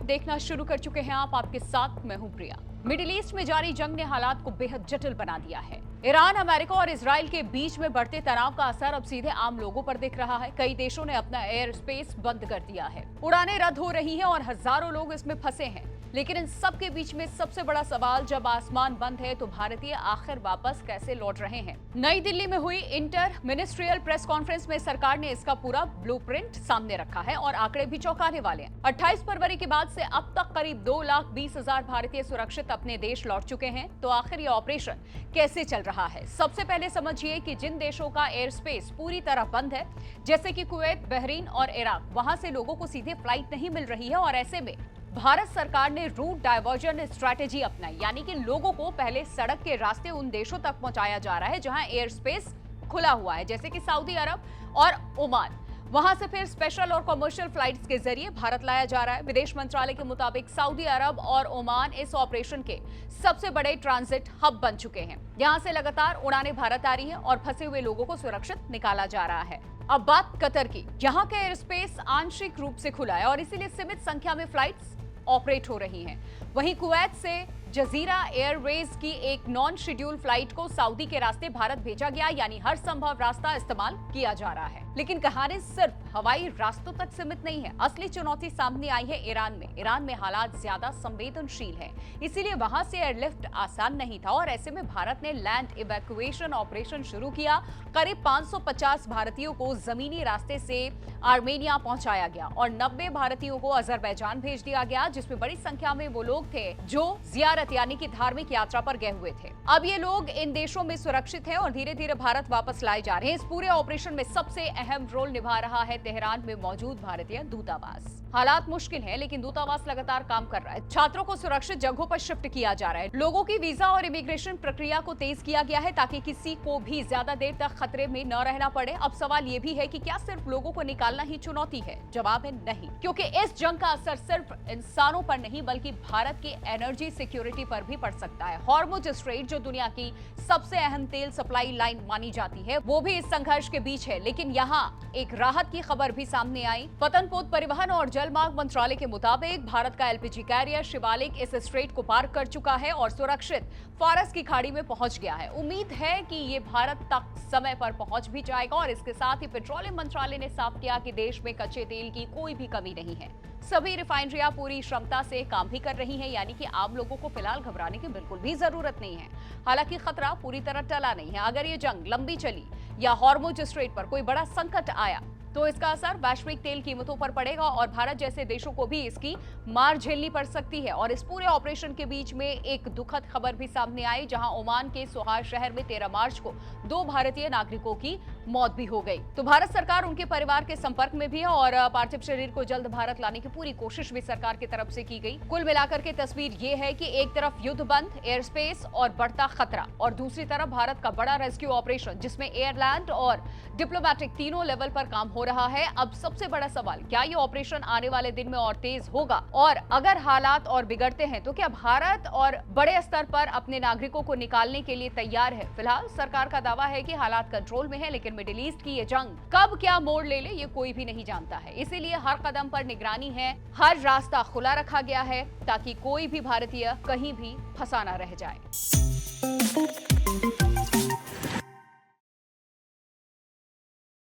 देखना शुरू कर चुके हैं आप, आपके साथ मैं हूं प्रिया। मिडिल ईस्ट में जारी जंग ने हालात को बेहद जटिल बना दिया है। ईरान, अमेरिका और इजराइल के बीच में बढ़ते तनाव का असर अब सीधे आम लोगों पर दिख रहा है। कई देशों ने अपना एयर स्पेस बंद कर दिया है, उड़ानें रद्द हो रही हैं और हजारों लोग इसमें फंसे हैं। लेकिन इन सब के बीच में सबसे बड़ा सवाल, जब आसमान बंद है तो भारतीय आखिर वापस कैसे लौट रहे हैं? नई दिल्ली में हुई इंटर मिनिस्ट्रियल प्रेस कॉन्फ्रेंस में सरकार ने इसका पूरा ब्लूप्रिंट सामने रखा है और आंकड़े भी चौंकाने वाले हैं। 28 फरवरी के बाद से अब तक करीब 2,20,000 भारतीय सुरक्षित अपने देश लौट चुके हैं। तो आखिर ये ऑपरेशन कैसे चल रहा है? सबसे पहले समझिए कि जिन देशों का एयर स्पेस पूरी तरह बंद है, जैसे कि कुवैत, बहरीन और इराक, वहां से लोगों को सीधे फ्लाइट नहीं मिल रही है और ऐसे में भारत सरकार ने रूट डायवर्जन स्ट्रैटेजी अपनाई, यानी कि लोगों को पहले सड़क के रास्ते उन देशों तक पहुंचाया जा रहा है जहां एयर स्पेस खुला हुआ है, जैसे कि सऊदी अरब और ओमान। वहां से फिर स्पेशल और कमर्शियल फ्लाइट्स के जरिए भारत लाया जा रहा है। विदेश मंत्रालय के मुताबिक सऊदी अरब और ओमान इस ऑपरेशन के सबसे बड़े ट्रांजिट हब बन चुके हैं। यहां से लगातार उड़ानें भारत आ रही हैं और फंसे हुए लोगों को सुरक्षित निकाला जा रहा है। अब बात कतर की। यहाँ का एयर स्पेस आंशिक रूप से खुला है और इसीलिए सीमित संख्या में फ्लाइट्स ऑपरेट हो रही हैं। वहीं कुवैत से जजीरा एयरवेज की एक नॉन शेड्यूल फ्लाइट को सऊदी के रास्ते भारत भेजा गया, यानी हर संभव रास्ता इस्तेमाल किया जा रहा है। लेकिन कहानी सिर्फ हवाई रास्तों तक सीमित नहीं है। असली चुनौती सामने आई है ईरान में। ईरान में हालात ज्यादा संवेदनशील हैं, इसीलिए वहां से एयरलिफ्ट आसान नहीं था और ऐसे में भारत ने लैंड इवैक्यूएशन ऑपरेशन शुरू किया। करीब 550 भारतीयों को जमीनी रास्ते से आर्मेनिया पहुंचाया गया और 90 भारतीयों को अजरबैजान भेज दिया गया, जिसमें बड़ी संख्या में वो लोग थे जो जियारत यानी कि धार्मिक यात्रा पर गए हुए थे। अब ये लोग इन देशों में सुरक्षित हैं और धीरे धीरे भारत वापस लाए जा रहे हैं। इस पूरे ऑपरेशन में सबसे अहम रोल निभा रहा है तेहरान में मौजूद भारतीय दूतावास। हालात मुश्किल है, लेकिन दूतावास लगातार काम कर रहा है। छात्रों को सुरक्षित जगहों पर शिफ्ट किया जा रहा है। लोगों की वीजा और इमिग्रेशन प्रक्रिया को तेज किया गया है ताकि किसी को भी ज्यादा देर तक खतरे में न रहना पड़े। अब सवाल ये भी है कि क्या सिर्फ लोगों को निकालना ही चुनौती है? जवाब है नहीं, क्योंकि इस जंग का असर सिर्फ इंसानों पर नहीं बल्कि भारत की एनर्जी सिक्योरिटी पर भी पड़ सकता है। हॉर्मुज स्ट्रेट, जो दुनिया की सबसे अहम तेल सप्लाई लाइन मानी जाती है, वो भी इस संघर्ष के बीच है। लेकिन यहाँ एक राहत की खबर भी सामने आई। पतनपोत परिवहन और जलमार्ग मंत्रालय के मुताबिक भारत का एलपीजी कैरियर शिवालिक इस स्ट्रेट को पार कर चुका है और सुरक्षित फारस की खाड़ी में पहुंच गया है। उम्मीद है कि ये भारत तक समय पर पहुंच भी जाएगा और इसके साथ ही पेट्रोलियम मंत्रालय ने साफ किया कि देश में कच्चे तेल की कोई भी कमी नहीं है। सभी रिफाइनरियां पूरी क्षमता से काम भी कर रही हैं, यानी कि आम लोगों को फिलहाल घबराने की बिल्कुल भी जरूरत नहीं है। हालांकि खतरा पूरी तरह टला नहीं है। अगर ये जंग लंबी चली या हॉर्मुज स्ट्रेट पर कोई बड़ा संकट आया तो इसका असर वैश्विक तेल कीमतों पर पड़ेगा और भारत जैसे देशों को भी इसकी मार झेलनी पड़ सकती है। और इस पूरे ऑपरेशन के बीच में एक दुखद खबर भी सामने आई, जहां ओमान के सोहार शहर में 13 मार्च को 2 भारतीय नागरिकों की मौत भी हो गई। तो भारत सरकार उनके परिवार के संपर्क में भी है और पार्थिव शरीर को जल्द भारत लाने की पूरी कोशिश भी सरकार की तरफ से की गई। कुल मिलाकर के तस्वीर ये है कि एक तरफ युद्ध बंद, एयर स्पेस और बढ़ता खतरा, और दूसरी तरफ भारत का बड़ा रेस्क्यू ऑपरेशन जिसमें एयरलैंड और डिप्लोमैटिक तीनों लेवल पर काम हो रहा है। अब सबसे बड़ा सवाल, क्या ये ऑपरेशन आने वाले दिन में और तेज होगा? और अगर हालात और बिगड़ते हैं तो क्या भारत और बड़े स्तर पर अपने नागरिकों को निकालने के लिए तैयार है? फिलहाल सरकार का दावा है कि हालात कंट्रोल में है, लेकिन मिडिल ईस्ट की ये जंग कब क्या मोड़ ले ये कोई भी नहीं जानता है। इसीलिए हर कदम पर निगरानी है, हर रास्ता खुला रखा गया है ताकि कोई भी भारतीय कहीं भी फंसा ना रह जाए।